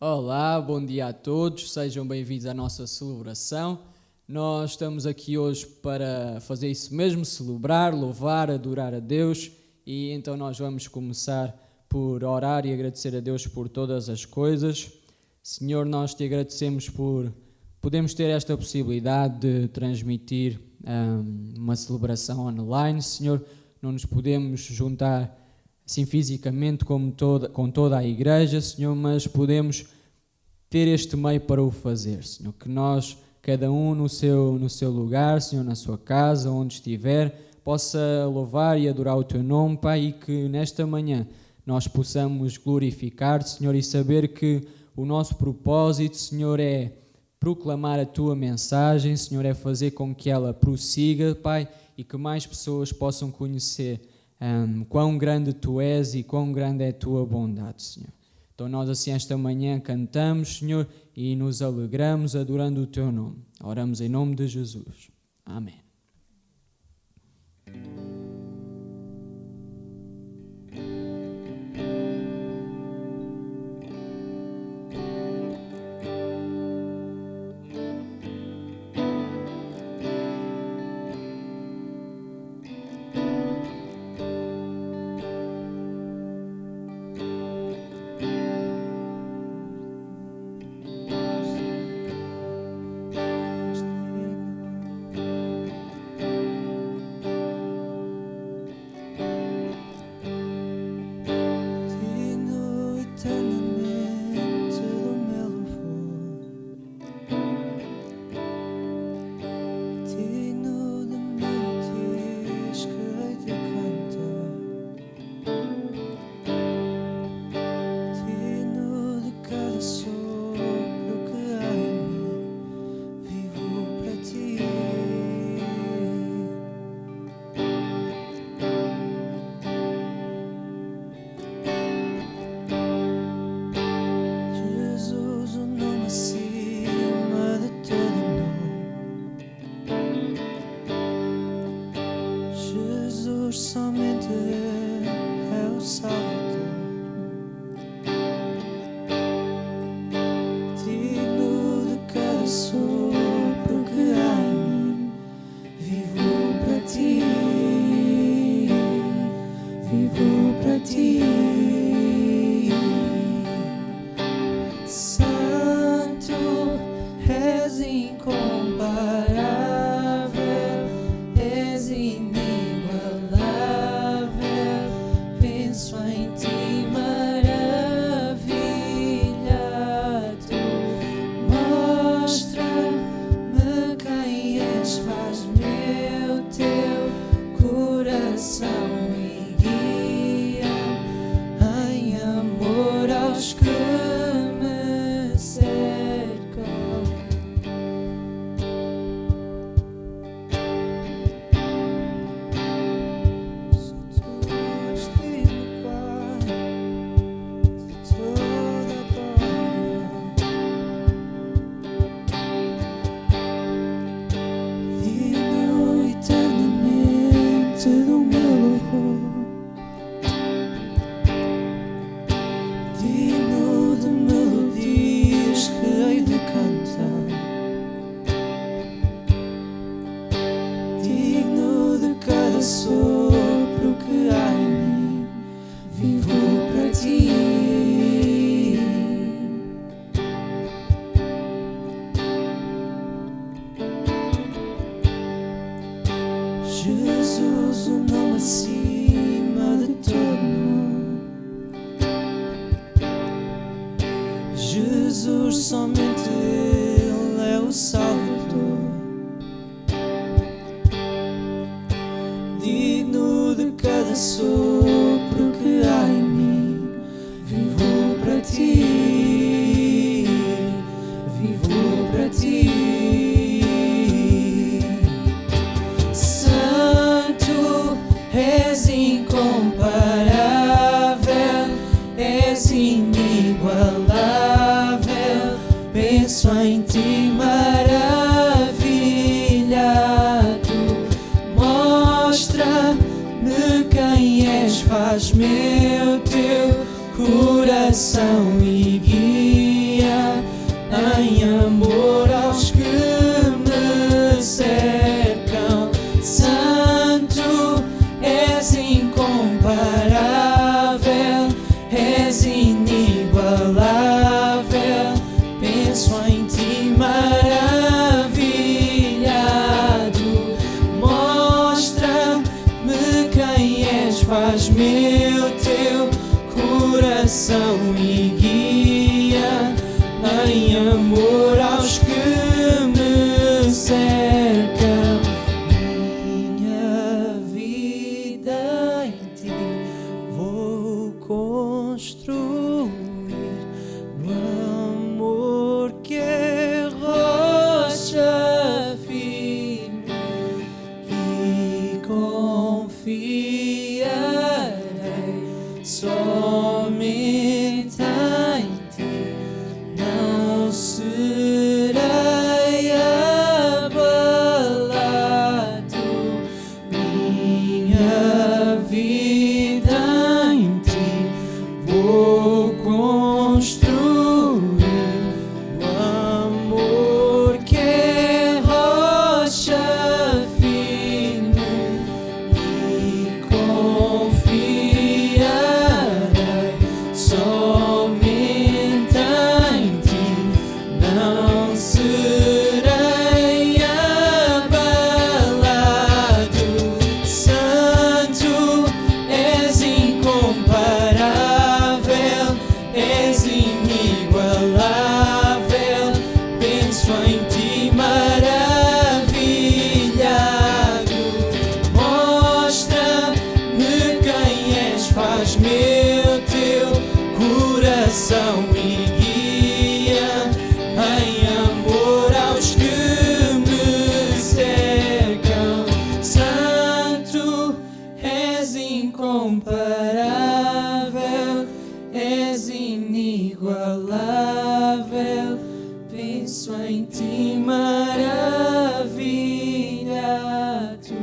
Olá, bom dia a todos, sejam bem-vindos à nossa celebração. Nós estamos aqui hoje para fazer isso mesmo, celebrar, louvar, adorar a Deus, e então nós vamos começar por orar e agradecer a Deus por todas as coisas. Senhor, nós te agradecemos por podermos ter esta possibilidade de transmitir uma celebração online. Senhor, não nos podemos juntar assim fisicamente com toda a igreja, Senhor, mas podemos ter este meio para o fazer, Senhor, que nós, cada um no seu lugar, Senhor, na sua casa, onde estiver, possa louvar e adorar o Teu nome, Pai, e que nesta manhã nós possamos glorificar-te, Senhor, e saber que o nosso propósito, Senhor, é proclamar a Tua mensagem, Senhor, é fazer com que ela prossiga, Pai, e que mais pessoas possam conhecer quão grande Tu és e quão grande é a Tua bondade, Senhor. Então nós assim esta manhã cantamos, Senhor, e nos alegramos adorando o Teu nome. Oramos em nome de Jesus. Amém. Somente é o Salvador, digno de cada sopro que há em mim. Vivo para ti, vivo para ti. Santo, és incomparável, és inigualável. Penso em ti, maravilhado. Mostra-me quem és, faz-me o teu coração e guia em amor aos que me cercam. Digno de melodias que hei de cantar, digno de cada sopro que há em mim. Vivo para ti, Jesus, o nome acima de todo nome. Jesus, somente Ele é o Salvador, digno de cada sopro que há em mim. Vivo para ti, vivo para ti. Santo, és incomparável, és inigualável. Penso em ti, maravilhado. inabalável, penso em ti maravilhado. Mostra-me quem és, faz-me o teu coração e guia em amor aos que me cercam. Minha vida em ti vou construir, no amor que é rocha firme, e confiarei somente em ti. Não serei abalado. Minha vida em ti vou construir, no amor que é rocha firme, e confiarei somente em ti. Não serei abalado. Santo, és incomparável, és inigualável, penso em ti maravilhado. Mostra-me quem és, faz-me o teu coração e guia em amor aos que me cercam. Santo, és incomparável, és inigualável, penso em ti maravilhado.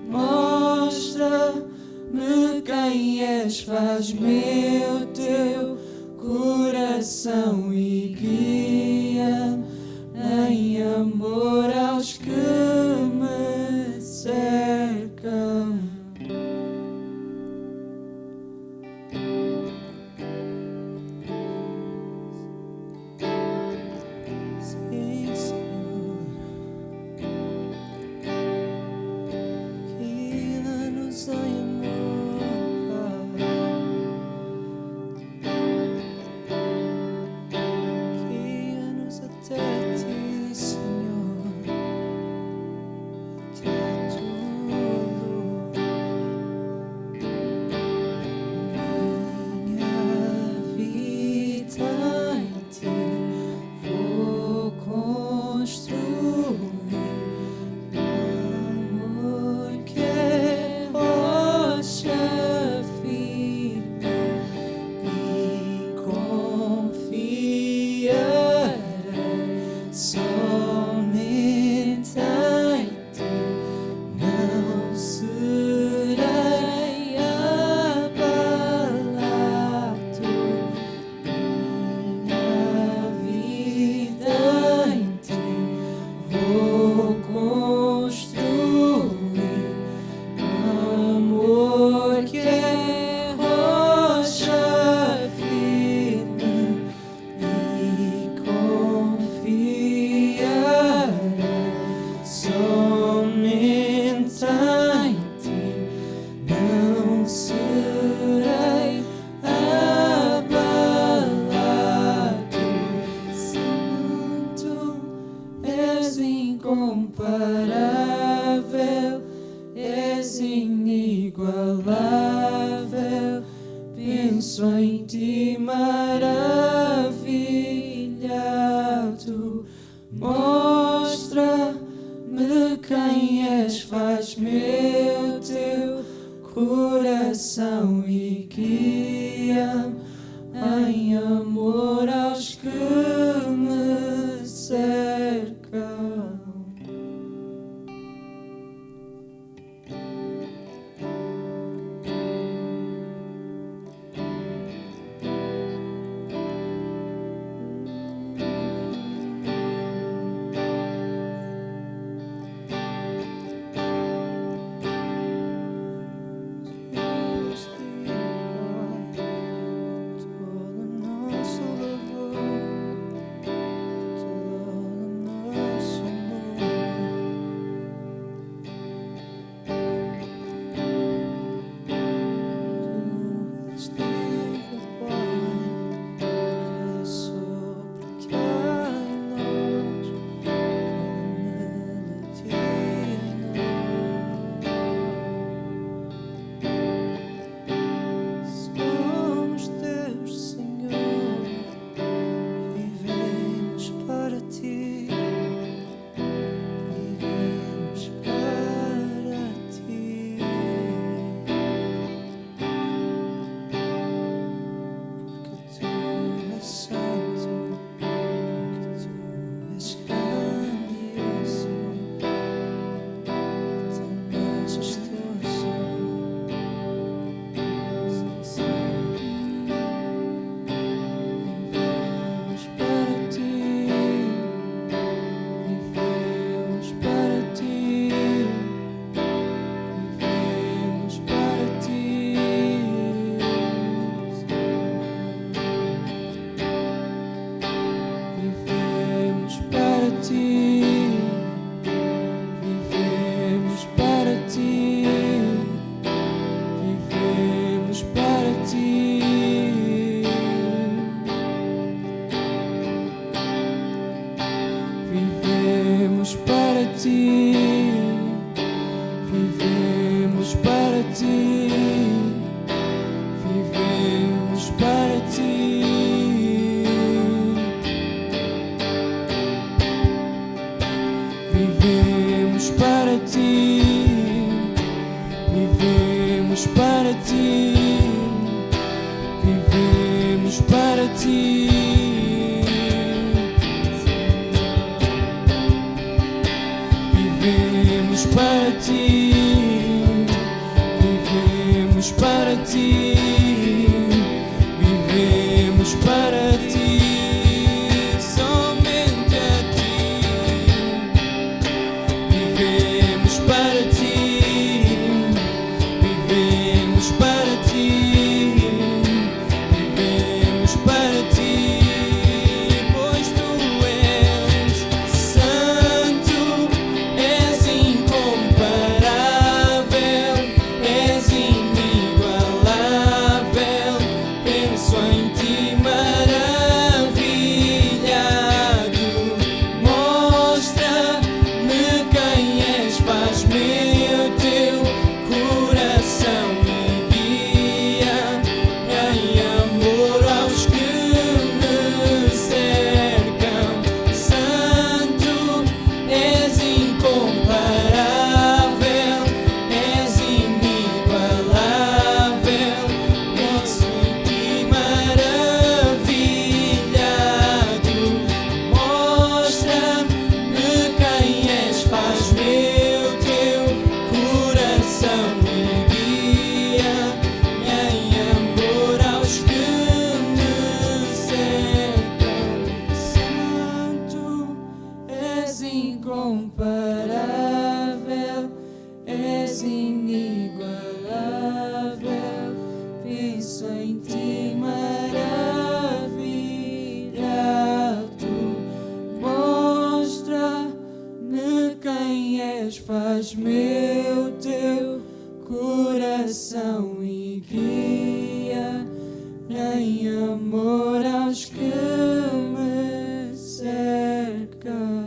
Mostra-me quem és, faz-me o teu coração e guia em amor aos que me cercam. Sim, Senhor, guia-nos em amor, Pai. Guia-nos até ti, Senhor, até tudo. Minha vida em ti vou construir, amor que é rocha firme, e confiarei somente em ti. Não serei abalado. Minha vida em ti vou construir, amor que é rocha firme, e confiarei somente em ti. Não serei abalado. Santo, és incomparável, és inigualável, penso em ti maravilhado. Mostra-me quem és, faz-me o teu coração e guia em amor aos que me cercam. Todo nosso ti, vivemos para ti, vivemos para ti. Vivemos para ti, vivemos para ti, vivemos para ti. Vivemos para ti, vivemos para ti, vivemos para ti, somente a ti. Vivemos para ti, vivemos para ti, vivemos para ti, pois tu és santo, és incomparável, és inigualável. Penso em ti maravilhado, mostra-me quem és, faz-me o teu coração e guia em amor aos que me cercam. Santo, és incomparável, és inigualável. Penso em ti maravilhado, mostra-me quem és, faz-me o teu coração e guia em amor aos que me cercam. Santo, és incomparável, és inigualável. Penso em ti maravilhado, mostra-me quem és, faz-me o teu coração e guia em amor aos que me cercam.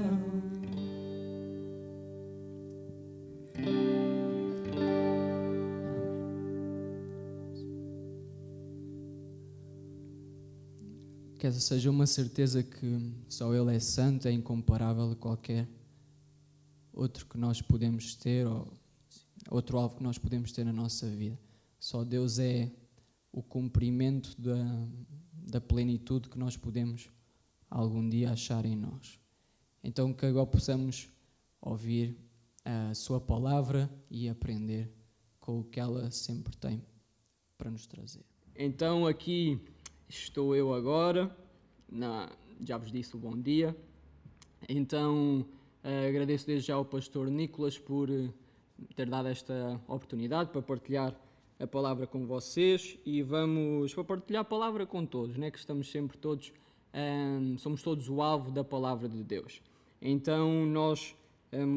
Que essa seja uma certeza que só Ele é santo, é incomparável a qualquer outro que nós podemos ter ou outro alvo que nós podemos ter na nossa vida. Só Deus é o cumprimento da plenitude que nós podemos algum dia achar em nós. Então que agora possamos ouvir a sua palavra e aprender com o que ela sempre tem para nos trazer. Então aqui estou eu agora, já vos disse o bom dia. Então agradeço desde já ao pastor Nicolas por ter dado esta oportunidade para partilhar a palavra com vocês e vamos para partilhar a palavra com todos, né? Que estamos sempre todos, somos todos o alvo da palavra de Deus. Então nós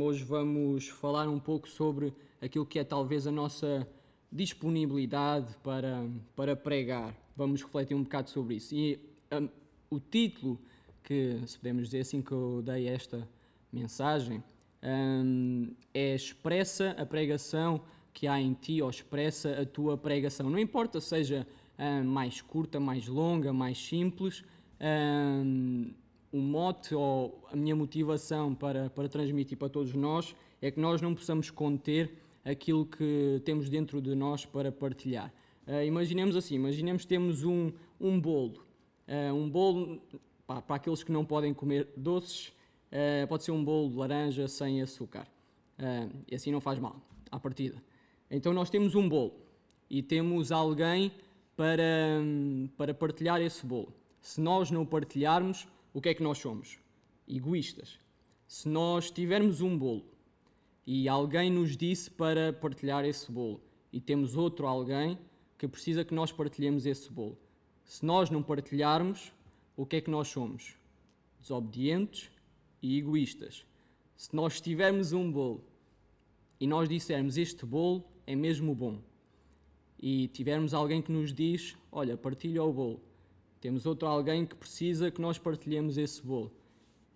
hoje vamos falar um pouco sobre aquilo que é talvez a nossa disponibilidade para pregar. Vamos refletir um bocado sobre isso. E o título, que se podemos dizer assim, que eu dei a esta mensagem, é Expressa a pregação que há em ti, ou expressa a tua pregação. Não importa seja mais curta, mais longa, mais simples, o mote ou a minha motivação para transmitir para todos nós é que nós não possamos conter aquilo que temos dentro de nós para partilhar. Imaginemos que temos um bolo. Um bolo, para aqueles que não podem comer doces, pode ser um bolo de laranja sem açúcar. E assim não faz mal, à partida. Então nós temos um bolo e temos alguém para partilhar esse bolo. Se nós não partilharmos, o que é que nós somos? Egoístas. Se nós tivermos um bolo e alguém nos disse para partilhar esse bolo e temos outro alguém que precisa que nós partilhemos esse bolo, se nós não partilharmos, o que é que nós somos? Desobedientes e egoístas. Se nós tivermos um bolo e nós dissermos este bolo é mesmo bom e tivermos alguém que nos diz, olha, partilha o bolo, temos outro alguém que precisa que nós partilhemos esse bolo,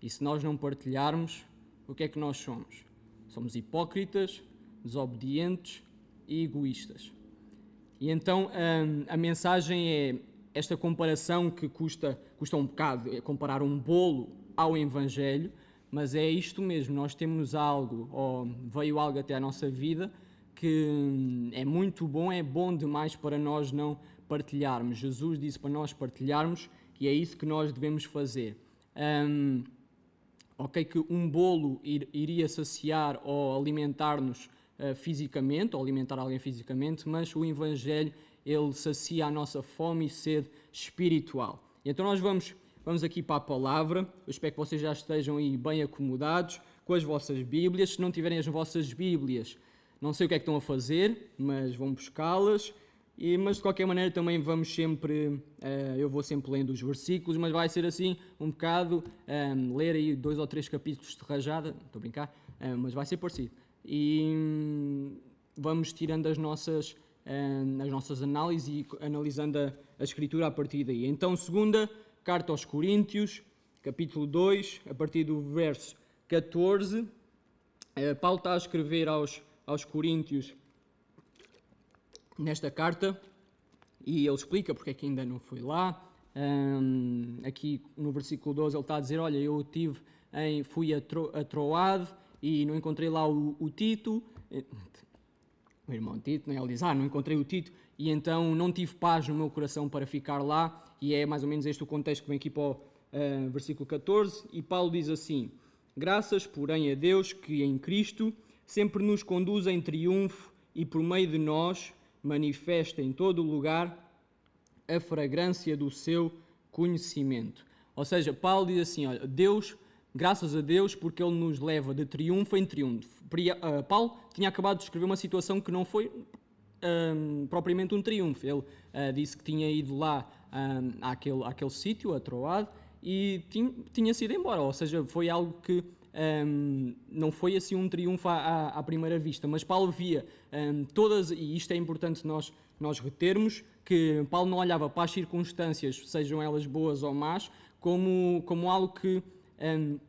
e se nós não partilharmos, o que é que nós somos? Somos hipócritas, desobedientes e egoístas. E então a mensagem é esta comparação que custa um bocado, é comparar um bolo ao Evangelho, mas é isto mesmo, nós temos algo, ou veio algo até à nossa vida, que é muito bom, é bom demais para nós não partilharmos. Jesus disse para nós partilharmos e é isso que nós devemos fazer. Ok, que um bolo iria saciar ou alimentar-nos fisicamente, ou alimentar alguém fisicamente, mas o Evangelho, ele sacia a nossa fome e sede espiritual. E então nós vamos aqui para a palavra. Eu espero que vocês já estejam aí bem acomodados com as vossas Bíblias. Se não tiverem as vossas Bíblias, não sei o que é que estão a fazer, mas vão buscá-las. Mas de qualquer maneira também vamos sempre, eu vou sempre lendo os versículos, mas vai ser assim um bocado, ler aí 2 ou 3 capítulos de rajada, estou a brincar, mas vai ser parecido. E vamos tirando as nossas análises e analisando a Escritura a partir daí. Então, segunda carta aos Coríntios, capítulo 2, a partir do verso 14, Paulo está a escrever aos Coríntios nesta carta e ele explica porque é que ainda não foi lá. Aqui no versículo 12 ele está a dizer, olha, eu fui a Troade e não encontrei lá o Tito, o irmão Tito, né? Ele diz, não encontrei o Tito e então não tive paz no meu coração para ficar lá, e é mais ou menos este o contexto que vem aqui para o versículo 14, e Paulo diz assim, graças, porém, a Deus que em Cristo sempre nos conduz em triunfo e por meio de nós manifesta em todo o lugar a fragrância do seu conhecimento. Ou seja, Paulo diz assim, olha, Deus, graças a Deus, porque Ele nos leva de triunfo em triunfo. Paulo tinha acabado de escrever uma situação que não foi propriamente um triunfo. Ele disse que tinha ido lá àquele sítio, a Troade, e tinha-se ido embora. Ou seja, foi algo que não foi assim um triunfo à primeira vista, mas Paulo via todas, e isto é importante nós retermos, que Paulo não olhava para as circunstâncias, sejam elas boas ou más, como algo que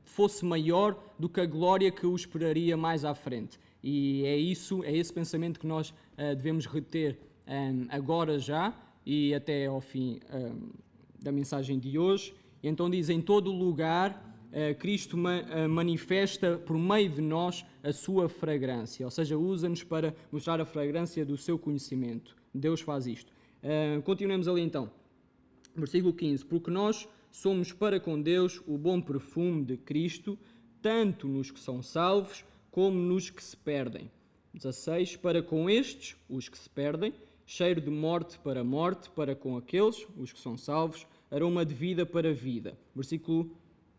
fosse maior do que a glória que o esperaria mais à frente. E é esse pensamento que nós devemos reter agora já e até ao fim da mensagem de hoje. E então diz, em todo lugar Cristo manifesta por meio de nós a sua fragrância, ou seja, usa-nos para mostrar a fragrância do seu conhecimento. Deus faz isto. Continuemos ali então. Versículo 15. Porque nós somos para com Deus o bom perfume de Cristo, tanto nos que são salvos, como nos que se perdem. 16. Para com estes, os que se perdem, cheiro de morte, para com aqueles, os que são salvos, aroma de vida para vida. Versículo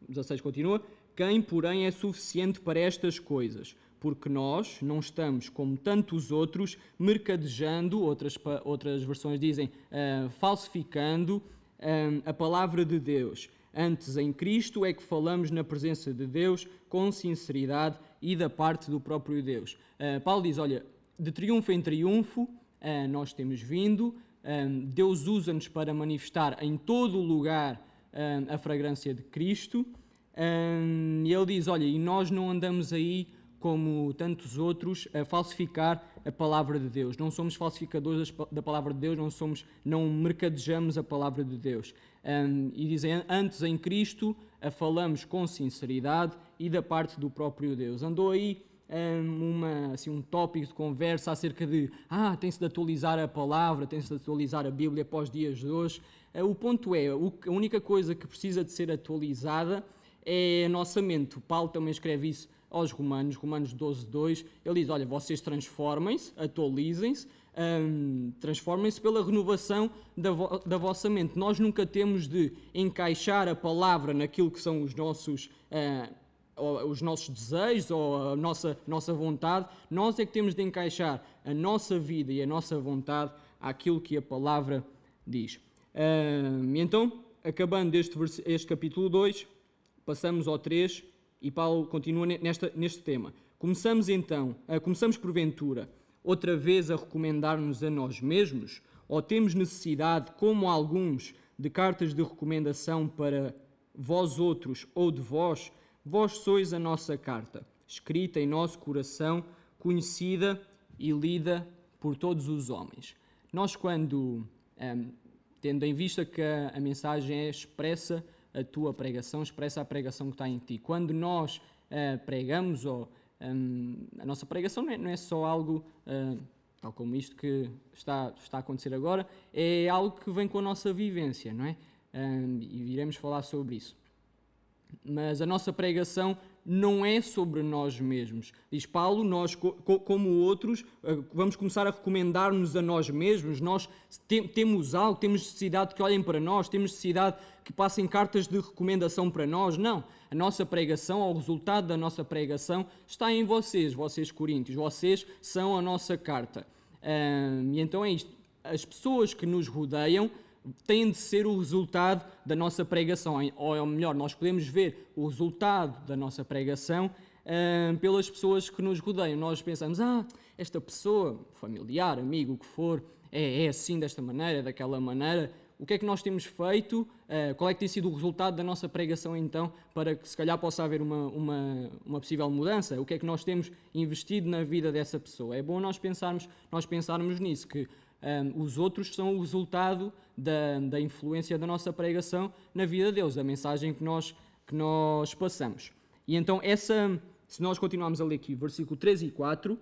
16 continua. Quem, porém, é suficiente para estas coisas? Porque nós não estamos, como tantos outros, mercadejando, outras versões dizem, falsificando a palavra de Deus. Antes, em Cristo, é que falamos na presença de Deus com sinceridade e da parte do próprio Deus. Paulo diz, olha, de triunfo em triunfo, nós temos vindo, Deus usa-nos para manifestar em todo o lugar a fragrância de Cristo, e ele diz, olha, e nós não andamos aí como tantos outros a falsificar a palavra de Deus, não somos falsificadores da palavra de Deus, não mercadejamos a palavra de Deus, e dizem, antes em Cristo a falamos com sinceridade e da parte do próprio Deus. Andou aí um tópico de conversa acerca de tem-se de atualizar a palavra, tem-se de atualizar a Bíblia para os dias de hoje. O ponto é, a única coisa que precisa de ser atualizada é a nossa mente. O Paulo também escreve isso aos Romanos 12:2, ele diz, olha, vocês transformem-se, atualizem-se, transformem-se pela renovação da vossa mente. Nós nunca temos de encaixar a palavra naquilo que são os nossos desejos ou a nossa vontade. Nós é que temos de encaixar a nossa vida e a nossa vontade àquilo que a palavra diz. E então, acabando este capítulo 2, passamos ao 3 e Paulo continua neste tema. Começamos porventura outra vez a recomendar-nos a nós mesmos, ou temos necessidade, como alguns, de cartas de recomendação para vós outros ou de vós? Vós sois a nossa carta, escrita em nosso coração, conhecida e lida por todos os homens. Nós, quando, tendo em vista que a mensagem é expressa a tua pregação, expressa a pregação que está em ti. Quando nós pregamos, a nossa pregação não é só algo, tal como isto que está a acontecer agora, é algo que vem com a nossa vivência, não é? E iremos falar sobre isso. Mas a nossa pregação não é sobre nós mesmos. Diz Paulo, nós, como outros, vamos começar a recomendar-nos a nós mesmos. Nós temos algo, temos necessidade que olhem para nós, temos necessidade que passem cartas de recomendação para nós. Não. A nossa pregação, o resultado da nossa pregação, está em vocês coríntios. Vocês são a nossa carta. E então é isto. As pessoas que nos rodeiam têm de ser o resultado da nossa pregação, ou melhor, nós podemos ver o resultado da nossa pregação pelas pessoas que nos rodeiam. Nós pensamos, esta pessoa, familiar, amigo, o que for, é assim, desta maneira, daquela maneira. O que é que nós temos feito? Qual é que tem sido o resultado da nossa pregação, então, para que se calhar possa haver uma possível mudança? O que é que nós temos investido na vida dessa pessoa? É bom nós pensarmos nisso, que os outros são o resultado da influência da nossa pregação na vida deles, da mensagem que nós passamos. E então, se nós continuarmos a ler aqui, versículo 3 e 4,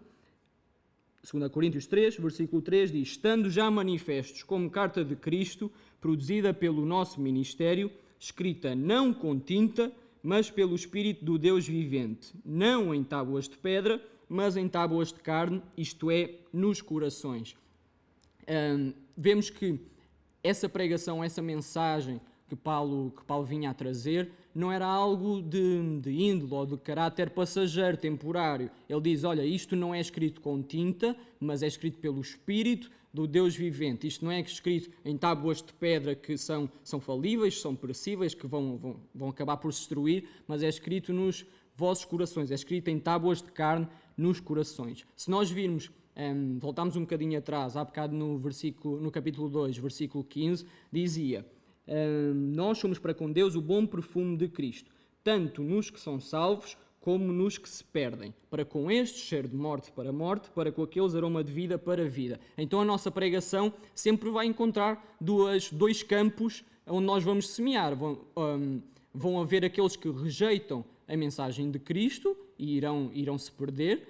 2 Coríntios 3, versículo 3 diz: estando já manifestos como carta de Cristo, produzida pelo nosso ministério, escrita não com tinta, mas pelo Espírito do Deus vivente, não em tábuas de pedra, mas em tábuas de carne, isto é, nos corações. Vemos que essa pregação, essa mensagem que Paulo vinha a trazer, não era algo de índole ou de caráter passageiro, temporário. Ele diz, olha, isto não é escrito com tinta, mas é escrito pelo Espírito do Deus vivente. Isto não é escrito em tábuas de pedra que são falíveis, são perecíveis, que vão acabar por se destruir, mas é escrito nos vossos corações, é escrito em tábuas de carne nos corações. Se nós virmos, voltamos um bocadinho atrás, há bocado no capítulo 2, versículo 15, dizia: nós somos para com Deus o bom perfume de Cristo, tanto nos que são salvos como nos que se perdem, para com estes cheiro de morte, para com aqueles aroma de vida para vida. Então a nossa pregação sempre vai encontrar dois campos onde nós vamos semear. Vão haver aqueles que rejeitam a mensagem de Cristo e irão se perder,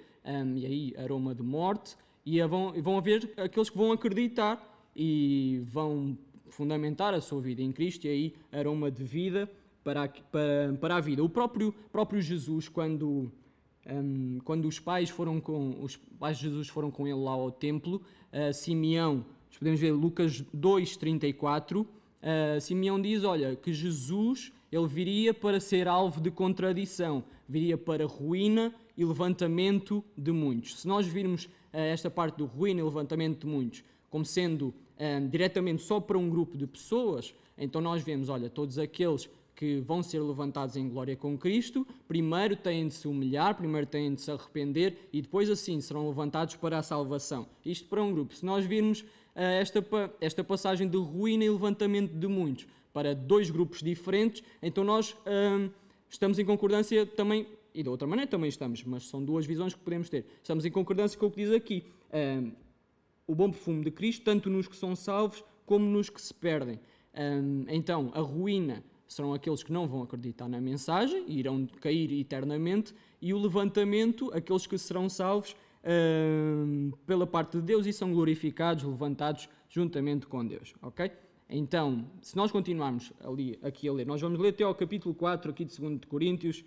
e aí aroma de morte, e vão haver aqueles que vão acreditar e vão fundamentar a sua vida em Cristo, e aí aroma de vida para a vida. O próprio Jesus, quando os pais de Jesus foram com ele lá ao templo, Simeão, podemos ver Lucas 2:34, Simeão diz, olha, que Jesus, ele viria para ser alvo de contradição, viria para ruína e levantamento de muitos. Se nós virmos esta parte do ruína e levantamento de muitos como sendo diretamente só para um grupo de pessoas, então nós vemos, olha, todos aqueles que vão ser levantados em glória com Cristo, primeiro têm de se humilhar, primeiro têm de se arrepender e depois assim serão levantados para a salvação. Isto para um grupo. Se nós virmos esta passagem de ruína e levantamento de muitos para dois grupos diferentes, então nós estamos em concordância também, e da outra maneira também estamos, mas são duas visões que podemos ter. Estamos em concordância com o que diz aqui. O bom perfume de Cristo, tanto nos que são salvos como nos que se perdem. Então, a ruína serão aqueles que não vão acreditar na mensagem e irão cair eternamente, e o levantamento, aqueles que serão salvos pela parte de Deus e são glorificados, levantados juntamente com Deus, ok? Então, se nós continuarmos aqui a ler, nós vamos ler até ao capítulo 4 aqui de 2 Coríntios,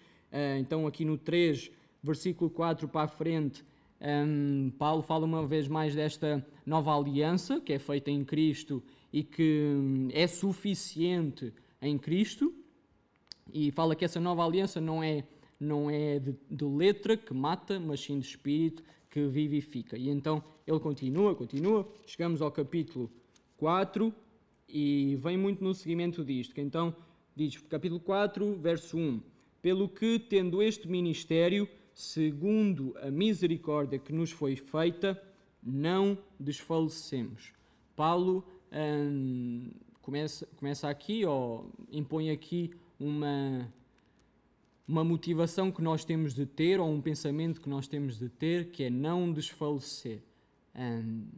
então aqui no 3, versículo 4 para a frente, Paulo fala uma vez mais desta nova aliança que é feita em Cristo e que é suficiente em Cristo, e fala que essa nova aliança não é de letra que mata, mas sim de espírito que vivifica. E então ele continua, chegamos ao capítulo 4 e vem muito no seguimento disto, que então diz, capítulo 4, verso 1, pelo que, tendo este ministério, segundo a misericórdia que nos foi feita, não desfalecemos. Paulo começa aqui, ou impõe aqui uma motivação que nós temos de ter, ou um pensamento que nós temos de ter, que é não desfalecer.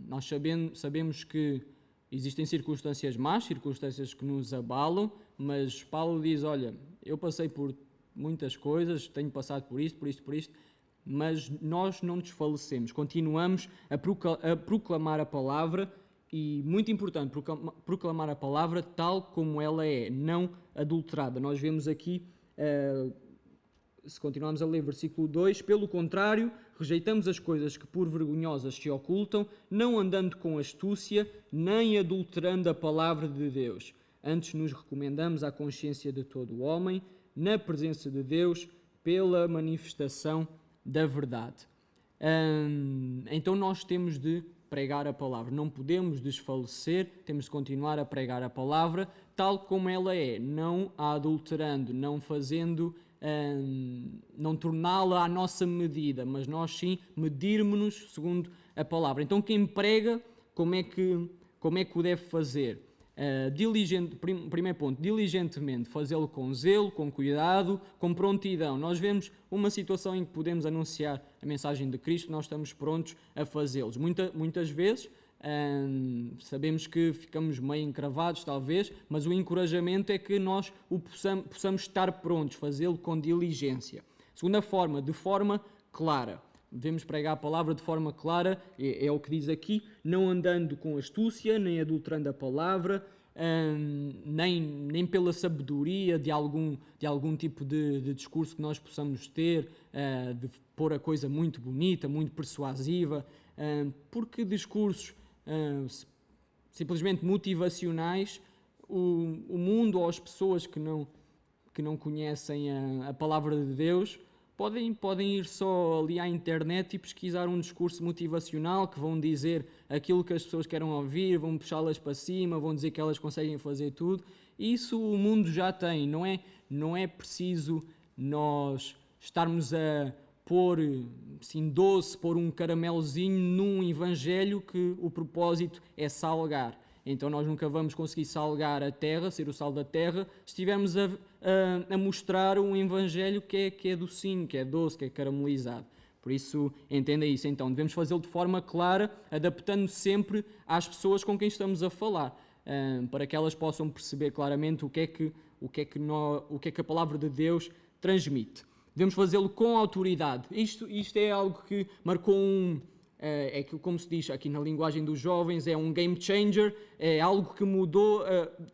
Nós sabemos que existem circunstâncias más, circunstâncias que nos abalam, mas Paulo diz, olha, eu passei por muitas coisas, tenho passado por isto, mas nós não desfalecemos, continuamos a proclamar a palavra, e muito importante, proclamar a palavra tal como ela é, não adulterada. Nós vemos aqui, se continuarmos a ler versículo 2, pelo contrário, rejeitamos as coisas que por vergonhosas se ocultam, não andando com astúcia, nem adulterando a palavra de Deus. Antes nos recomendamos à consciência de todo o homem, na presença de Deus, pela manifestação da verdade. Então nós temos de pregar a palavra, não podemos desfalecer, temos de continuar a pregar a palavra tal como ela é, não a adulterando, não fazendo, não torná-la à nossa medida, mas nós sim medirmos-nos segundo a palavra. Então quem prega, como é que o deve fazer? Primeiro ponto, diligentemente, fazê-lo com zelo, com cuidado, com prontidão. Nós vemos uma situação em que podemos anunciar a mensagem de Cristo, nós estamos prontos a fazê-los. Muitas vezes sabemos que ficamos meio encravados, talvez, mas o encorajamento é que nós possamos estar prontos, fazê-lo com diligência. Segunda forma, de forma clara. Devemos pregar a palavra de forma clara, é o que diz aqui, não andando com astúcia, nem adulterando a palavra, nem pela sabedoria de algum tipo de discurso que nós possamos ter, de pôr a coisa muito bonita, muito persuasiva, porque discursos simplesmente motivacionais, o mundo ou as pessoas que não conhecem a palavra de Deus podem ir só ali à internet e pesquisar um discurso motivacional que vão dizer aquilo que as pessoas querem ouvir, vão puxá-las para cima, vão dizer que elas conseguem fazer tudo. Isso o mundo já tem, não é preciso nós estarmos a pôr assim, doce, pôr um caramelozinho num evangelho que o propósito é salgar. Então nós nunca vamos conseguir salgar a terra, ser o sal da terra, se estivermos a mostrar um evangelho que é docinho, que é doce, que é caramelizado. Por isso, entenda isso. Então, devemos fazê-lo de forma clara, adaptando sempre às pessoas com quem estamos a falar, para que elas possam perceber claramente o que é que a palavra de Deus transmite. Devemos fazê-lo com autoridade. Isto é algo que marcou é que, como se diz aqui na linguagem dos jovens, é um game changer, é algo que mudou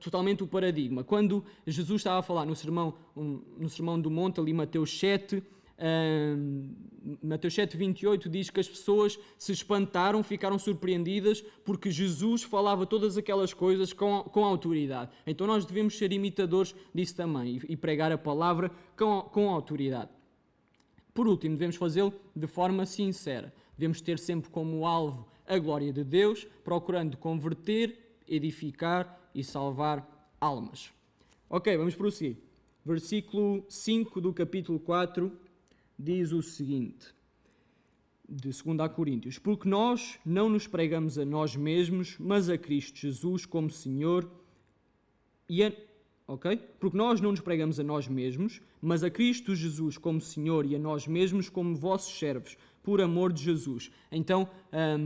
totalmente o paradigma. Quando Jesus estava a falar no Sermão do Monte, ali Mateus 7, 28, diz que as pessoas se espantaram, ficaram surpreendidas, porque Jesus falava todas aquelas coisas com autoridade. Então nós devemos ser imitadores disso também e pregar a palavra com autoridade. Por último, devemos fazê-lo de forma sincera. Devemos ter sempre como alvo a glória de Deus, procurando converter, edificar e salvar almas. Ok, vamos prosseguir. Versículo 5 do capítulo 4 diz o seguinte, de 2 Coríntios: porque nós não nos pregamos a nós mesmos, mas a Cristo Jesus como Senhor Porque nós não nos pregamos a nós mesmos, mas a Cristo Jesus como Senhor e a nós mesmos como vossos servos, por amor de Jesus. Então,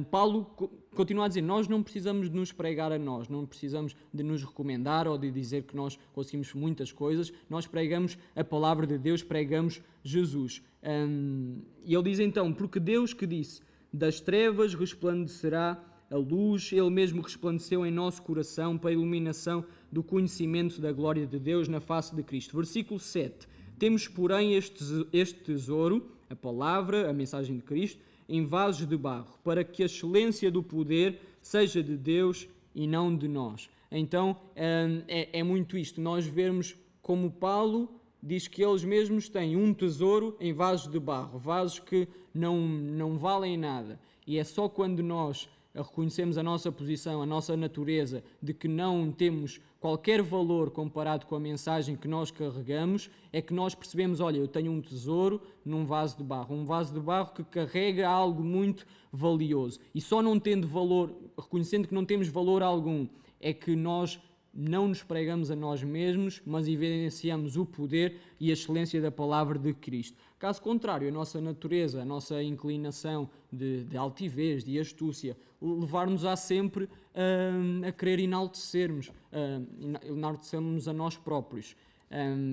Paulo continua a dizer, nós não precisamos de nos pregar a nós, não precisamos de nos recomendar ou de dizer que nós conseguimos muitas coisas, nós pregamos a palavra de Deus, pregamos Jesus. E ele diz então, porque Deus que disse, das trevas resplandecerá a luz, Ele mesmo resplandeceu em nosso coração para a iluminação do conhecimento da glória de Deus na face de Cristo. Versículo 7. Temos, porém, este tesouro, a palavra, a mensagem de Cristo, em vasos de barro, para que a excelência do poder seja de Deus e não de nós. Então, é muito isto. Nós vermos como Paulo diz que eles mesmos têm um tesouro em vasos de barro, vasos que não valem nada. E é só quando nós reconhecemos a nossa posição, a nossa natureza, de que não temos qualquer valor comparado com a mensagem que nós carregamos, é que nós percebemos, olha, eu tenho um tesouro num vaso de barro, um vaso de barro que carrega algo muito valioso. E só não tendo valor, reconhecendo que não temos valor algum, é que nós não nos pregamos a nós mesmos, mas evidenciamos o poder e a excelência da palavra de Cristo. Caso contrário, a nossa natureza, a nossa inclinação de altivez, de astúcia, levar-nos-á sempre a querer enaltecermos a nós próprios.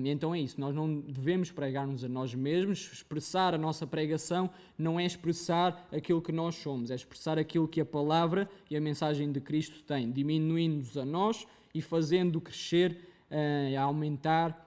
Então é isso, nós não devemos pregar-nos a nós mesmos. Expressar a nossa pregação não é expressar aquilo que nós somos, é expressar aquilo que a palavra e a mensagem de Cristo têm, diminuindo-nos a nós e fazendo crescer, aumentar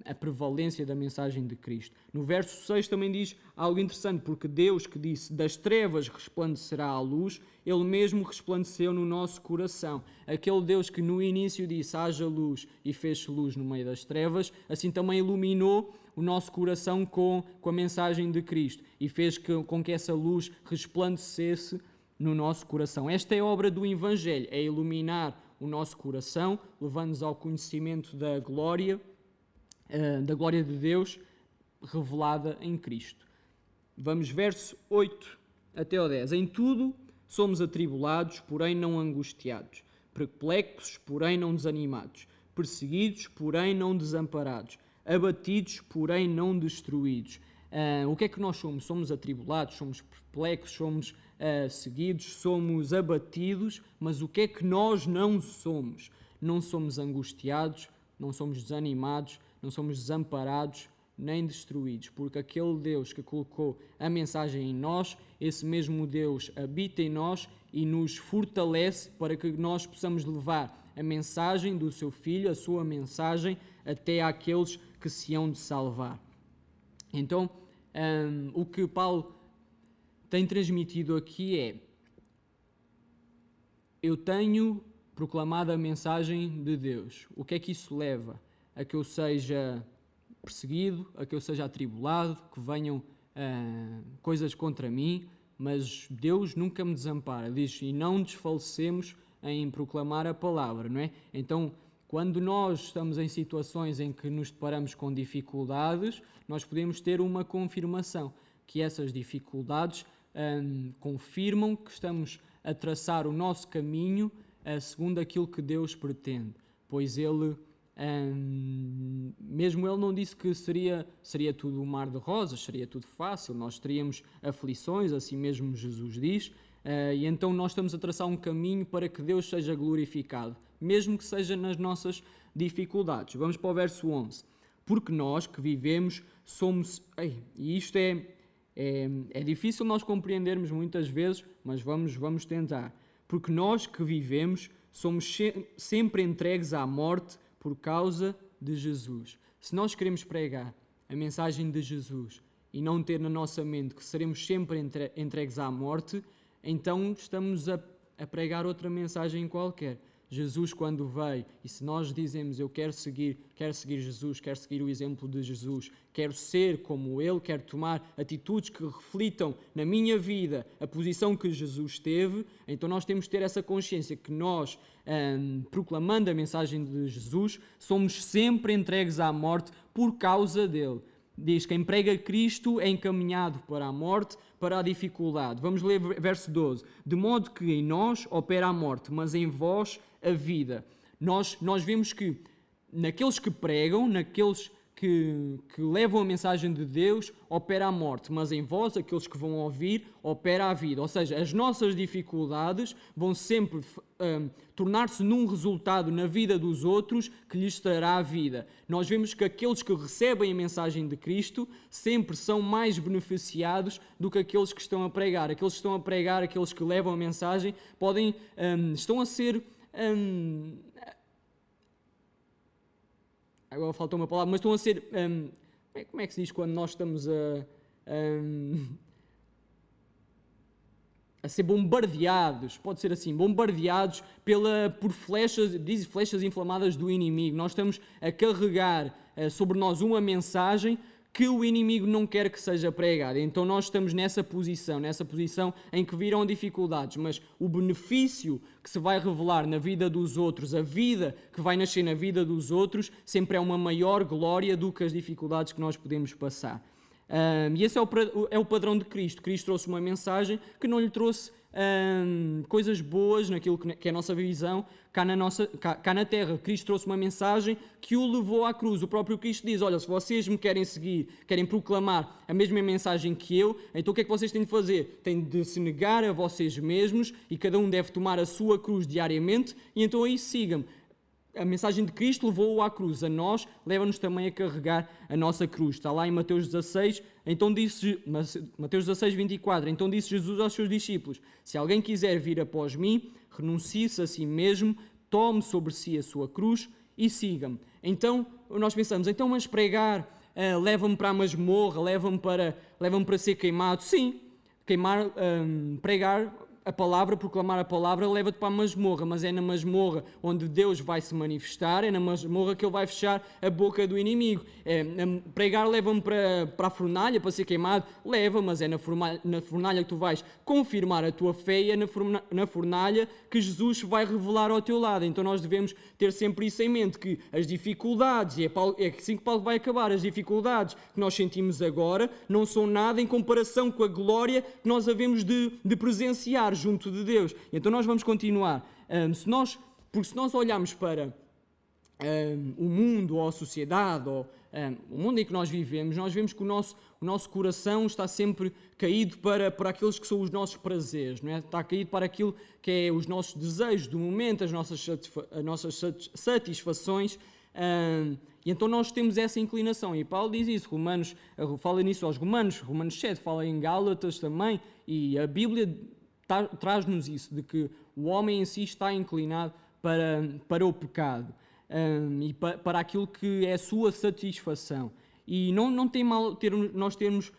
a prevalência da mensagem de Cristo. No verso 6 também diz algo interessante, porque Deus que disse, das trevas resplandecerá a luz, Ele mesmo resplandeceu no nosso coração. Aquele Deus que no início disse, haja luz, e fez luz no meio das trevas, assim também iluminou o nosso coração com a mensagem de Cristo e fez com que essa luz resplandecesse no nosso coração. Esta é a obra do Evangelho, é iluminar o nosso coração, levando-nos ao conhecimento da glória de Deus revelada em Cristo. Vamos verso 8 até ao 10. Em tudo somos atribulados, porém não angustiados, perplexos, porém não desanimados, perseguidos, porém não desamparados, abatidos, porém não destruídos. O que é que nós somos? Somos atribulados, somos perplexos, somos seguidos, somos abatidos, mas o que é que nós não somos? Não somos angustiados, não somos desanimados, não somos desamparados nem destruídos, porque aquele Deus que colocou a mensagem em nós, esse mesmo Deus habita em nós e nos fortalece para que nós possamos levar a mensagem do seu Filho, a sua mensagem, até àqueles que se hão de salvar. Então, o que Paulo tem transmitido aqui é: eu tenho proclamado a mensagem de Deus. O que é que isso leva? A que eu seja perseguido, a que eu seja atribulado, que venham coisas contra mim, mas Deus nunca me desampara. Diz, e não desfalecemos em proclamar a palavra, não é? Então, quando nós estamos em situações em que nos deparamos com dificuldades, nós podemos ter uma confirmação, que essas dificuldades confirmam que estamos a traçar o nosso caminho segundo aquilo que Deus pretende, pois Ele, mesmo Ele não disse que seria tudo um mar de rosas, seria tudo fácil, nós teríamos aflições, assim mesmo Jesus diz, e então nós estamos a traçar um caminho para que Deus seja glorificado, mesmo que seja nas nossas dificuldades. Vamos para o verso 11. Porque nós que vivemos somos... E isto é difícil nós compreendermos muitas vezes, mas vamos tentar. Porque nós que vivemos somos sempre entregues à morte por causa de Jesus. Se nós queremos pregar a mensagem de Jesus e não ter na nossa mente que seremos sempre entregues à morte, então estamos a pregar outra mensagem qualquer. Jesus, quando veio, e se nós dizemos eu quero seguir Jesus, quero seguir o exemplo de Jesus, quero ser como Ele, quero tomar atitudes que reflitam na minha vida a posição que Jesus teve, então nós temos de ter essa consciência que nós, proclamando a mensagem de Jesus, somos sempre entregues à morte por causa dele. Diz, quem prega Cristo é encaminhado para a morte, para a dificuldade. Vamos ler verso 12. De modo que em nós opera a morte, mas em vós a vida. Nós vemos que naqueles que pregam, naqueles que levam a mensagem de Deus, opera a morte, mas em vós, aqueles que vão ouvir, opera a vida. Ou seja, as nossas dificuldades vão sempre tornar-se num resultado na vida dos outros que lhes trará a vida. Nós vemos que aqueles que recebem a mensagem de Cristo sempre são mais beneficiados do que aqueles que estão a pregar. Aqueles que estão a pregar, aqueles que levam a mensagem, estão a ser... agora faltou uma palavra, mas estão a ser... como é que se diz quando nós estamos a ser bombardeados? Pode ser assim, bombardeados por flechas inflamadas do inimigo. Nós estamos a carregar sobre nós uma mensagem que o inimigo não quer que seja pregada. Então nós estamos nessa posição em que virão dificuldades, mas o benefício que se vai revelar na vida dos outros, a vida que vai nascer na vida dos outros, sempre é uma maior glória do que as dificuldades que nós podemos passar. E esse é o padrão de Cristo. Cristo trouxe uma mensagem que não lhe trouxe coisas boas naquilo que é a nossa visão cá na Terra. Cristo trouxe uma mensagem que o levou à cruz. O próprio Cristo diz, olha, se vocês me querem seguir, querem proclamar a mesma mensagem que eu, então o que é que vocês têm de fazer? Têm de se negar a vocês mesmos e cada um deve tomar a sua cruz diariamente e então aí sigam-me. A mensagem de Cristo levou-o à cruz. A nós, leva-nos também a carregar a nossa cruz. Está lá em Mateus 16, Mateus 16, 24. Então disse Jesus aos seus discípulos, se alguém quiser vir após mim, renuncie-se a si mesmo, tome sobre si a sua cruz e siga-me. Então nós pensamos, então mas pregar leva-me para a masmorra, leva-me para ser queimado. Sim, pregar a palavra, proclamar a palavra, leva-te para a masmorra, mas é na masmorra onde Deus vai se manifestar, é na masmorra que Ele vai fechar a boca do inimigo. Pregar leva-me para a fornalha, para ser queimado, leva, mas é na fornalha que tu vais confirmar a tua fé e é na fornalha que Jesus vai revelar ao teu lado. Então nós devemos ter sempre isso em mente, que as dificuldades, e é assim que Paulo vai acabar, as dificuldades que nós sentimos agora não são nada em comparação com a glória que nós havemos de presenciar junto de Deus. Então nós vamos continuar. Porque se nós olharmos para o mundo ou a sociedade ou o mundo em que nós vivemos, nós vemos que o nosso coração está sempre caído para aqueles que são os nossos prazeres, não é? Está caído para aquilo que é os nossos desejos do momento, as nossas satisfações. E então nós temos essa inclinação, e Paulo diz isso, fala nisso aos Romanos 7, fala em Gálatas também, e a Bíblia traz-nos isso, de que o homem em si está inclinado para o pecado e para aquilo que é a sua satisfação. E não tem mal nós termos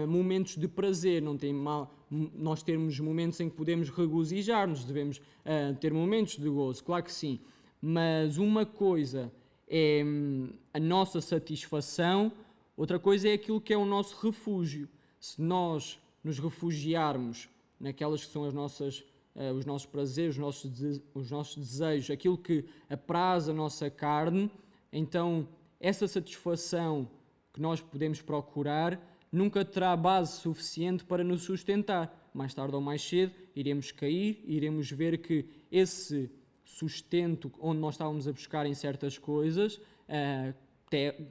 momentos de prazer, não tem mal nós termos momentos em que podemos regozijar-nos, devemos ter momentos de gozo, claro que sim, mas uma coisa é a nossa satisfação, outra coisa é aquilo que é o nosso refúgio. Se nós nos refugiarmos naquelas que são os nossos prazeres, os nossos desejos, aquilo que apraz a nossa carne, então essa satisfação que nós podemos procurar nunca terá base suficiente para nos sustentar. Mais tarde ou mais cedo iremos cair, iremos ver que esse sustento onde nós estávamos a buscar em certas coisas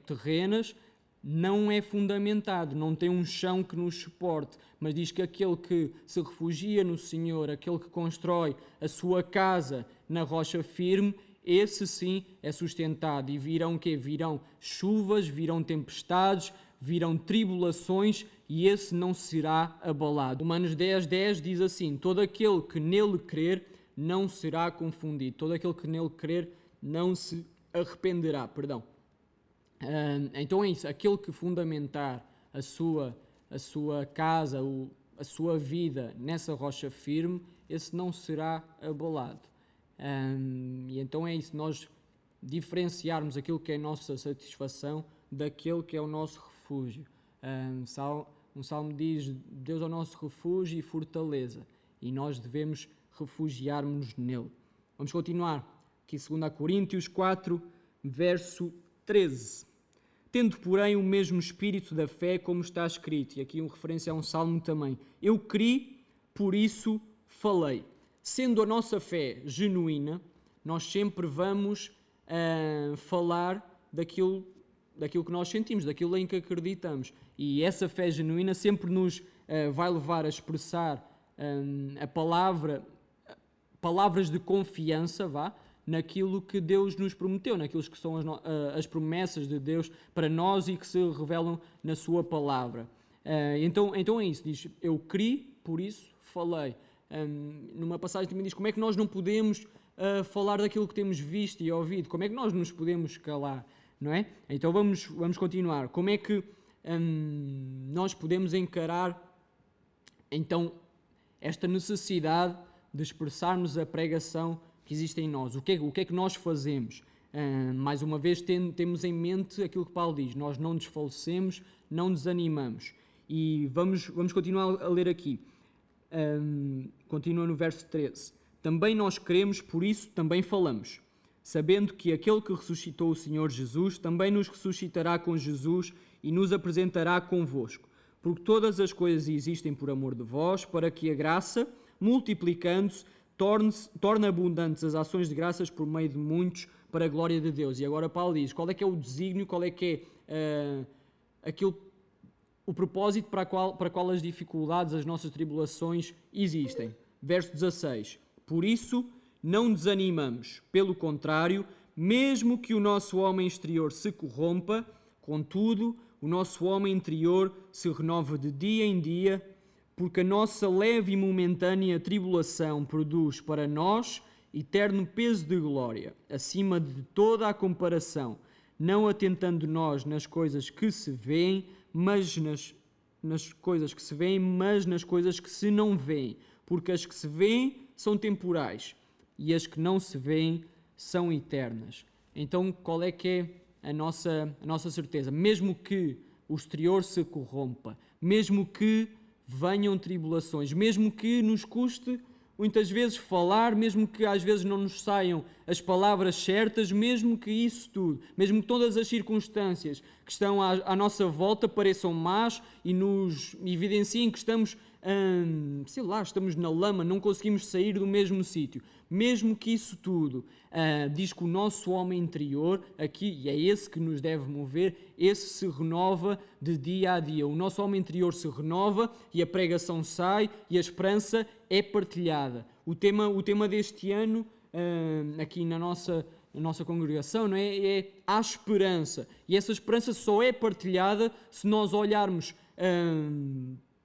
terrenas não é fundamentado, não tem um chão que nos suporte, mas diz que aquele que se refugia no Senhor, aquele que constrói a sua casa na rocha firme, esse sim é sustentado. E virão quê? Virão chuvas, virão tempestades, virão tribulações e esse não será abalado. Romanos 10:10 diz assim, todo aquele que nele crer não será confundido, todo aquele que nele crer não se arrependerá, Então é isso, aquele que fundamentar a sua casa, a sua vida nessa rocha firme, esse não será abalado. E então é isso, nós diferenciarmos aquilo que é a nossa satisfação daquele que é o nosso refúgio. Um salmo diz, Deus é o nosso refúgio e fortaleza, e nós devemos refugiarmos nele. Vamos continuar, aqui 2 Coríntios 4, verso 13. Tendo, porém, o mesmo espírito da fé, como está escrito, e aqui uma referência a um salmo também. Eu criei, por isso falei. Sendo a nossa fé genuína, nós sempre vamos falar daquilo que nós sentimos, daquilo em que acreditamos. E essa fé genuína sempre nos vai levar a expressar palavras de confiança, naquilo que Deus nos prometeu, naquilo que são as promessas de Deus para nós e que se revelam na sua palavra. Então é isso, diz, eu criei, por isso falei. Numa passagem também diz, como é que nós não podemos falar daquilo que temos visto e ouvido? Como é que nós nos podemos calar? Não é? Então vamos continuar. Como é que nós podemos encarar, então, esta necessidade de expressarmos a pregação que existe em nós? O que é que nós fazemos? Mais uma vez, temos em mente aquilo que Paulo diz, nós não desfalecemos, não desanimamos. E vamos continuar a ler aqui. Continua no verso 13. Também nós cremos, por isso também falamos, sabendo que aquele que ressuscitou o Senhor Jesus também nos ressuscitará com Jesus e nos apresentará convosco. Porque todas as coisas existem por amor de vós, para que a graça multiplicando-se, torna abundantes as ações de graças por meio de muitos para a glória de Deus. E agora Paulo diz, qual é que é o desígnio, qual é que é o propósito para qual as dificuldades, as nossas tribulações existem. Verso 16. Por isso, não desanimamos. Pelo contrário, mesmo que o nosso homem exterior se corrompa, contudo, o nosso homem interior se renova de dia em dia, porque a nossa leve e momentânea tribulação produz para nós eterno peso de glória, acima de toda a comparação, não atentando nós nas coisas que se veem, mas nas coisas que se veem, mas nas coisas que se não veem, porque as que se veem são temporais e as que não se veem são eternas. Então, qual é que é a nossa certeza? Mesmo que o exterior se corrompa, mesmo que venham tribulações, mesmo que nos custe muitas vezes falar, mesmo que às vezes não nos saiam as palavras certas, mesmo que isso tudo, mesmo que todas as circunstâncias que estão à nossa volta pareçam más e nos evidenciem que estamos, estamos na lama, não conseguimos sair do mesmo sítio. Mesmo que isso tudo, diz que o nosso homem interior, aqui, e é esse que nos deve mover, esse se renova de dia a dia. O nosso homem interior se renova e a pregação sai e a esperança é partilhada. O tema deste ano, aqui na nossa congregação, não é a esperança. E essa esperança só é partilhada se nós olharmos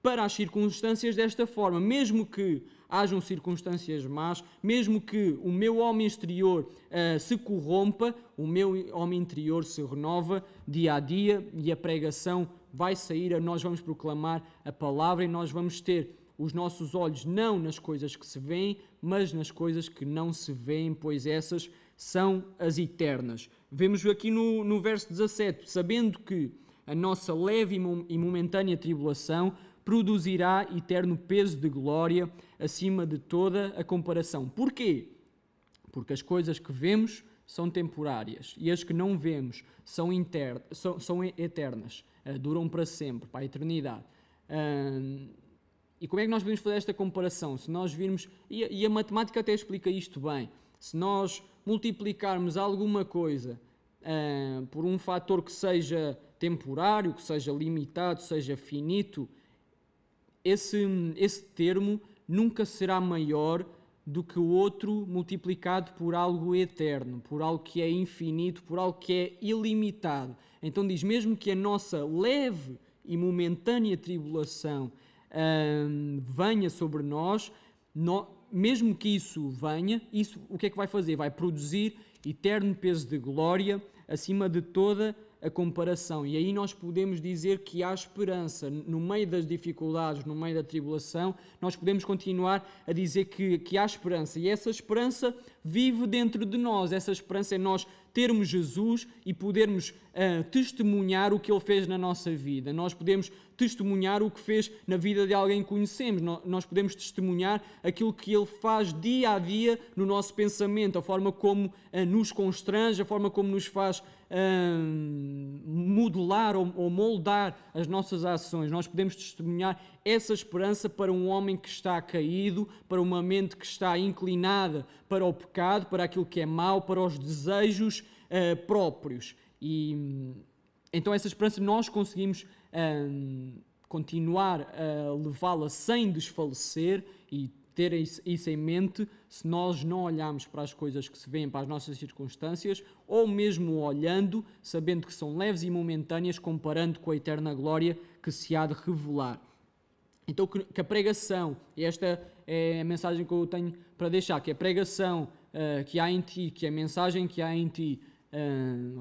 para as circunstâncias desta forma. Mesmo que hajam circunstâncias más, mesmo que o meu homem exterior se corrompa, o meu homem interior se renova dia a dia e a pregação vai sair, nós vamos proclamar a palavra e nós vamos ter os nossos olhos não nas coisas que se veem, mas nas coisas que não se veem, pois essas são as eternas. Vemos aqui no verso 17, sabendo que a nossa leve e momentânea tribulação produzirá eterno peso de glória acima de toda a comparação. Porquê? Porque as coisas que vemos são temporárias e as que não vemos são eternas, duram para sempre, para a eternidade. E como é que nós podemos fazer esta comparação? Se nós virmos, e a matemática até explica isto bem, se nós multiplicarmos alguma coisa por um fator que seja temporário, que seja limitado, seja finito, esse termo nunca será maior do que o outro multiplicado por algo eterno, por algo que é infinito, por algo que é ilimitado. Então diz, mesmo que a nossa leve e momentânea tribulação venha sobre nós, mesmo que isso venha, isso o que é que vai fazer? Vai produzir eterno peso de glória acima de toda a comparação. E aí nós podemos dizer que há esperança no meio das dificuldades, no meio da tribulação, nós podemos continuar a dizer que há esperança. E essa esperança vive dentro de nós. Essa esperança é nós termos Jesus e podermos testemunhar o que Ele fez na nossa vida. Nós podemos testemunhar o que fez na vida de alguém que conhecemos. Nós podemos testemunhar aquilo que Ele faz dia a dia no nosso pensamento, a forma como nos constrange, a forma como nos faz modelar ou moldar as nossas ações. Nós podemos testemunhar essa esperança para um homem que está caído, para uma mente que está inclinada para o pecado, para aquilo que é mau, para os desejos próprios. E então essa esperança nós conseguimos continuar a levá-la sem desfalecer e ter isso em mente se nós não olharmos para as coisas que se veem, para as nossas circunstâncias, ou mesmo olhando, sabendo que são leves e momentâneas, comparando com a eterna glória que se há de revelar. Então que a pregação, e esta é a mensagem que eu tenho para deixar, que a pregação que há em ti, que a mensagem que há em ti,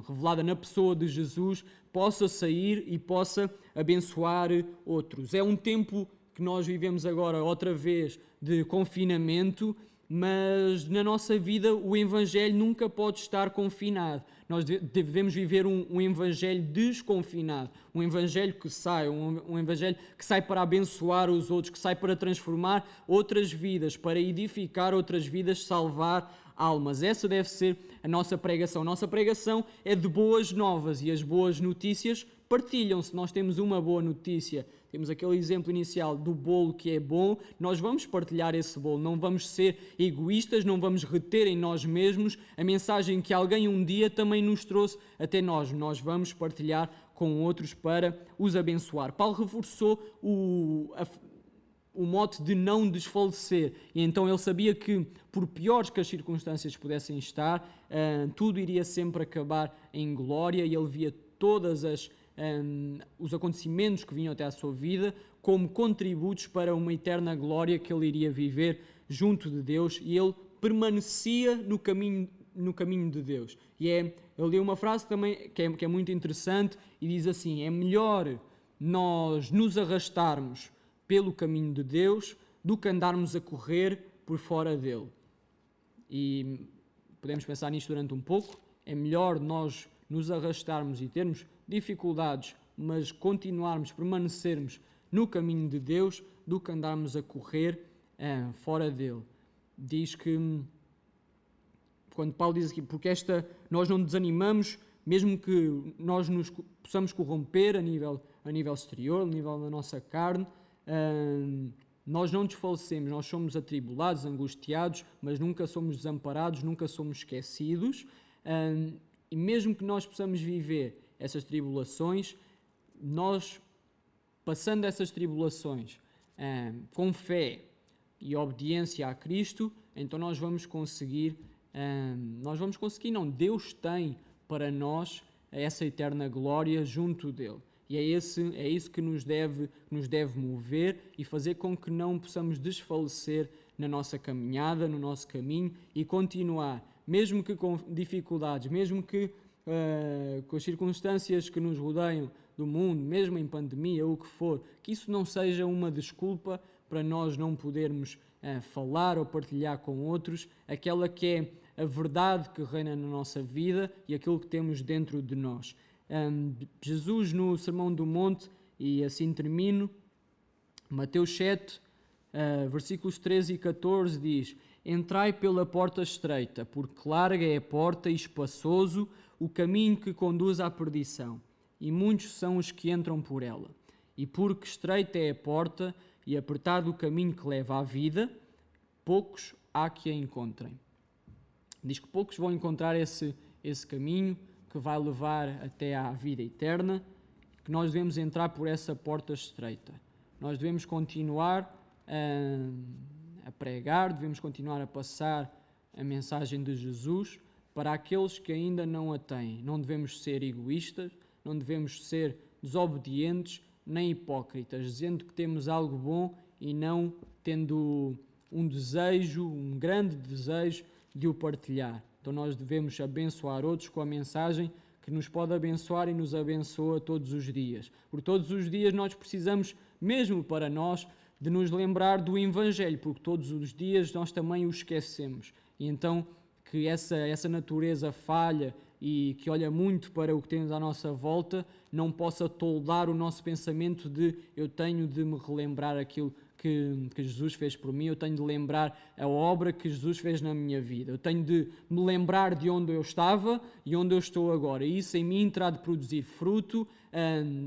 revelada na pessoa de Jesus, possa sair e possa abençoar outros. É um tempo que nós vivemos agora outra vez de confinamento, mas na nossa vida o Evangelho nunca pode estar confinado. Nós devemos viver um Evangelho desconfinado, um Evangelho que sai, um Evangelho que sai para abençoar os outros, que sai para transformar outras vidas, para edificar outras vidas, salvar almas. Essa deve ser a nossa pregação. A nossa pregação é de boas novas e as boas notícias partilham-se. Nós temos uma boa notícia, temos aquele exemplo inicial do bolo que é bom, nós vamos partilhar esse bolo, não vamos ser egoístas, não vamos reter em nós mesmos a mensagem que alguém um dia também nos trouxe até nós. Nós vamos partilhar com outros para os abençoar. Paulo reforçou o mote de não desfalecer, e então ele sabia que, por piores que as circunstâncias pudessem estar, tudo iria sempre acabar em glória, e ele via todas os acontecimentos que vinham até à sua vida como contributos para uma eterna glória que ele iria viver junto de Deus, e ele permanecia no caminho de Deus. E eu li uma frase também que é muito interessante e diz assim: é melhor nós nos arrastarmos pelo caminho de Deus do que andarmos a correr por fora dele. E podemos pensar nisto durante um pouco. É melhor nós nos arrastarmos e termos dificuldades, mas continuarmos, permanecermos no caminho de Deus do que andarmos a correr fora dele. Diz que, quando Paulo diz aqui, porque nós não desanimamos, mesmo que nós nos possamos corromper a nível exterior, a nível da nossa carne, nós não desfalecemos, nós somos atribulados, angustiados, mas nunca somos desamparados, nunca somos esquecidos, e mesmo que nós possamos viver essas tribulações, nós, passando essas tribulações com fé e obediência a Cristo, então nós vamos conseguir, não, Deus tem para nós essa eterna glória junto dele. E é isso que nos deve mover e fazer com que não possamos desfalecer na nossa caminhada, no nosso caminho, e continuar, mesmo que com dificuldades, mesmo que com as circunstâncias que nos rodeiam do mundo, mesmo em pandemia ou o que for, que isso não seja uma desculpa para nós não podermos falar ou partilhar com outros aquela que é a verdade que reina na nossa vida e aquilo que temos dentro de nós. Jesus, no Sermão do Monte, e assim termino, Mateus 7, versículos 13 e 14 diz: entrai pela porta estreita, porque larga é a porta e espaçoso o caminho que conduz à perdição, e muitos são os que entram por ela. E porque estreita é a porta e apertado o caminho que leva à vida, poucos há que a encontrem. Diz que poucos vão encontrar esse caminho que vai levar até à vida eterna, que nós devemos entrar por essa porta estreita. Nós devemos continuar a pregar, devemos continuar a passar a mensagem de Jesus para aqueles que ainda não a têm. Não devemos ser egoístas, não devemos ser desobedientes nem hipócritas, dizendo que temos algo bom e não tendo um grande desejo de o partilhar. Então nós devemos abençoar outros com a mensagem que nos pode abençoar e nos abençoa todos os dias. Por todos os dias nós precisamos, mesmo para nós, de nos lembrar do Evangelho, porque todos os dias nós também o esquecemos. E então que essa natureza falha e que olha muito para o que temos à nossa volta, não possa toldar o nosso pensamento de eu tenho de me relembrar aquilo que Jesus fez por mim, eu tenho de lembrar a obra que Jesus fez na minha vida, eu tenho de me lembrar de onde eu estava e onde eu estou agora. E isso em mim terá de produzir fruto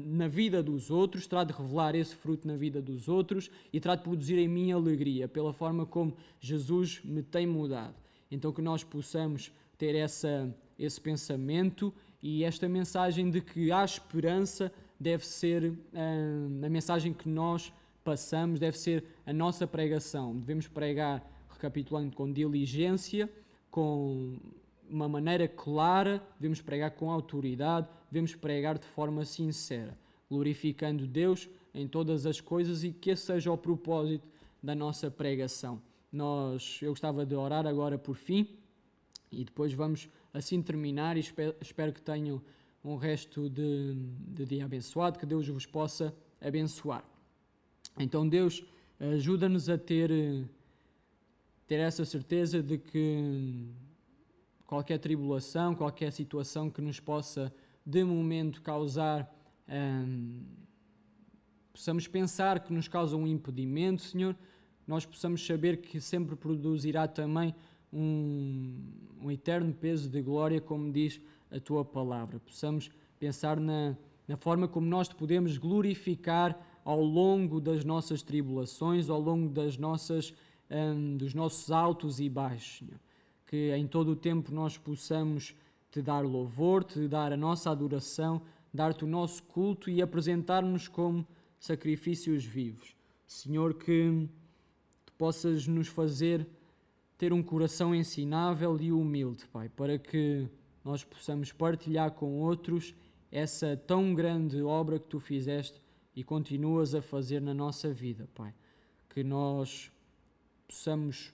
na vida dos outros, terá de revelar esse fruto na vida dos outros e terá de produzir em mim alegria, pela forma como Jesus me tem mudado. Então que nós possamos ter esse pensamento, e esta mensagem de que há esperança deve ser a mensagem que nós passamos, deve ser a nossa pregação. Devemos pregar, recapitulando, com diligência, com uma maneira clara, devemos pregar com autoridade, devemos pregar de forma sincera, glorificando Deus em todas as coisas, e que esse seja o propósito da nossa pregação. Eu gostava de orar agora por fim, e depois vamos assim terminar, e espero que tenham um resto de dia abençoado, que Deus vos possa abençoar. Então Deus, ajuda-nos a ter essa certeza de que qualquer tribulação, qualquer situação que nos possa de momento causar, possamos pensar que nos causa um impedimento, Senhor, nós possamos saber que sempre produzirá também um eterno peso de glória, como diz a tua palavra. Possamos pensar na forma como nós te podemos glorificar ao longo das nossas tribulações, ao longo dos nossos altos e baixos, Senhor. Que em todo o tempo nós possamos te dar louvor, te dar a nossa adoração, dar-te o nosso culto e apresentar-nos como sacrifícios vivos. Senhor, que tu possas nos fazer ter um coração ensinável e humilde, Pai, para que nós possamos partilhar com outros essa tão grande obra que tu fizeste e continuas a fazer na nossa vida, Pai. Que nós possamos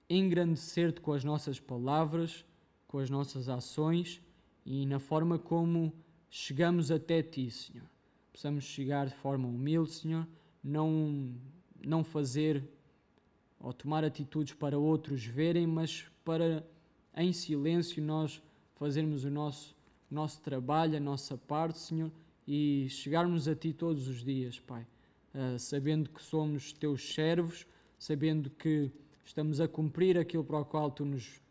engrandecer-te com as nossas palavras, com as nossas ações e na forma como chegamos até ti, Senhor. Possamos chegar de forma humilde, Senhor, não fazer ou tomar atitudes para outros verem, mas para, em silêncio, nós fazermos o nosso trabalho, a nossa parte, Senhor, e chegarmos a ti todos os dias, Pai, sabendo que somos teus servos, sabendo que estamos a cumprir aquilo para o qual tu nos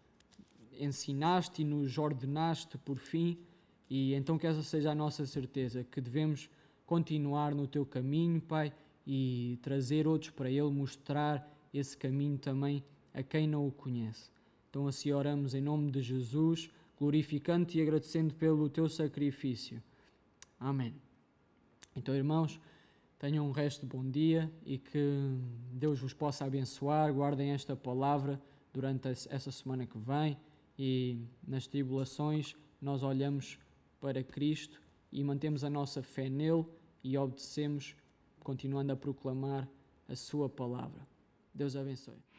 ensinaste e nos ordenaste por fim, e então que essa seja a nossa certeza, que devemos continuar no teu caminho, Pai, e trazer outros para ele, mostrar esse caminho também a quem não o conhece. Então assim oramos em nome de Jesus, glorificando-te e agradecendo pelo teu sacrifício. Amém. Então, irmãos, tenham um resto de bom dia e que Deus vos possa abençoar. Guardem esta palavra durante essa semana que vem e nas tribulações nós olhamos para Cristo e mantemos a nossa fé nele e obedecemos, continuando a proclamar a sua palavra. Deus abençoe.